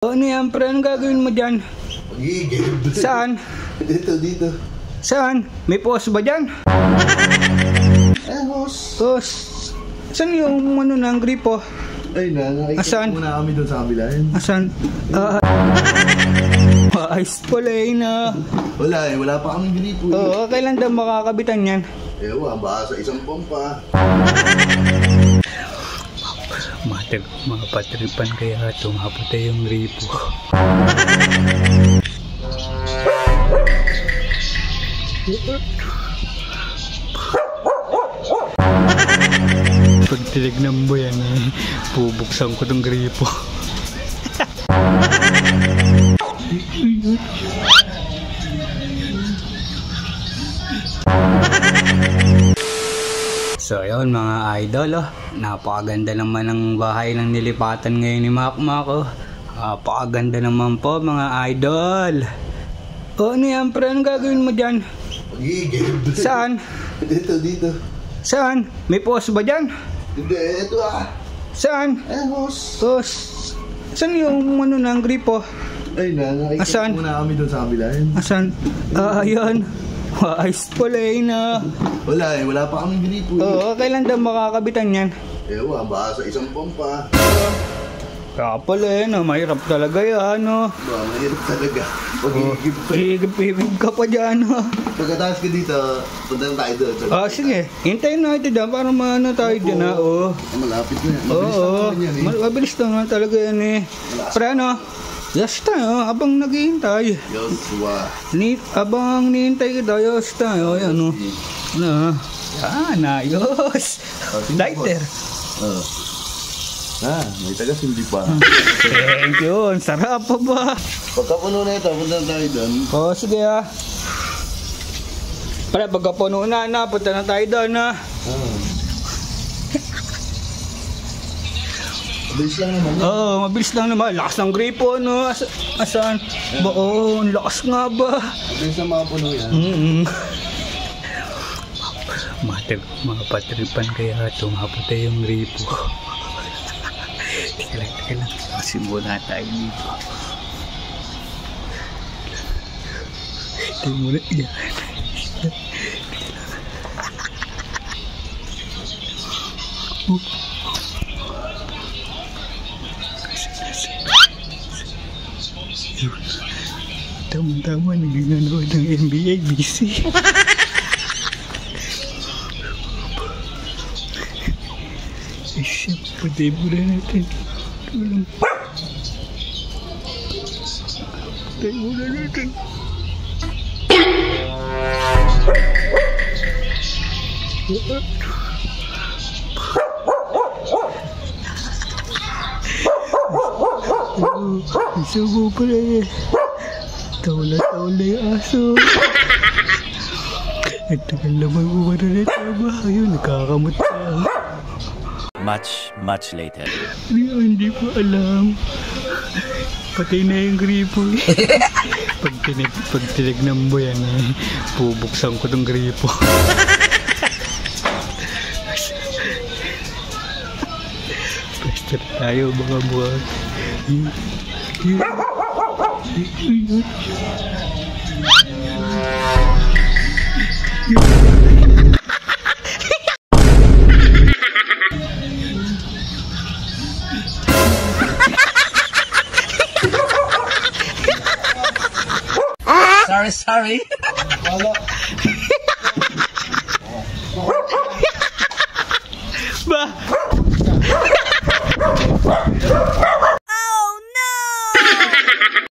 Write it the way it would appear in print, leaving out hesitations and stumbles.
Ano yan, pre? Anong gagawin mo dyan? Pag-iigib. Saan? Dito. Saan? May post ba dyan? Hos. Post. Saan yung ano ng gripo? Ay na, Asan? nakikita muna kami doon sa kabilaan. Asan? Ayos pala na. Wala pa kaming gripo. Oo, kailan daw makakabitan yan? Ewan, baka sa isang pompa. Mga patripan kaya tumapatay yung gripo. Pag tinignan mo yan bubuksan ko tong gripo. So yun mga idol, napakaganda naman ng bahay ng nilipatan ngayon ni Makmak. Napakaganda naman po mga idol. Ano yan, pre? Anong gagawin mo dyan? Pag-iigib. Saan? Dito. Saan? May post ba dyan? Hindi, ito Saan? Hos. Post. Saan yung ano ng gripo? Ay na, nakikita Asan? muna kami doon sa kabilaan. Asan? Ayun. Ayos pala na. Wala pa kaming gripo. Oo, kailan daw makakabitan yan? Ewan, baka sa isang pompa. Kaya pala mahirap talaga yan, Ba, mahirap talaga. Pag-iigib pa. Higip-higip ka pa dyan, Pagkatapos ko dito, punta na tayo doon. sige, hintayin natin dyan para maano tayo dyan, Malapit na yan. Oo, mabilis lang talaga yan Pre, yes tayo, abang naghihintay. Joshua. Abang nihintay kita, yes tayo, ayan ayos. Lighter. May taga-sindi pa. Thank you, ang sarap pa ba? Pagkapuno na ito, punta na tayo doon. Sige Pre, pagkapuno na, punta na tayo doon Mabilis lang naman. Oo, mabilis lang naman. Lakas ng gripo, Asan? Ang lakas nga ba? Mabilis na mga puno yan. Mga patripan kaya tumapatay yung gripo. Teka lang. Simula tayo dito. Tingnan mo na yan. Tama-tama, nag-nanood ng NBA BC. Siya, patay mo na natin. Patay mo na natin. Isa mo pala Taula yung aso. Ang tagal naman mo na tama. Ayun, nakakamot na. Much later. Hindi ko alam. Patay na yung gripo. Pag tinignan mo yan bubuksan ko tong gripo. Basta tayo mga buwan. Sorry. Wala.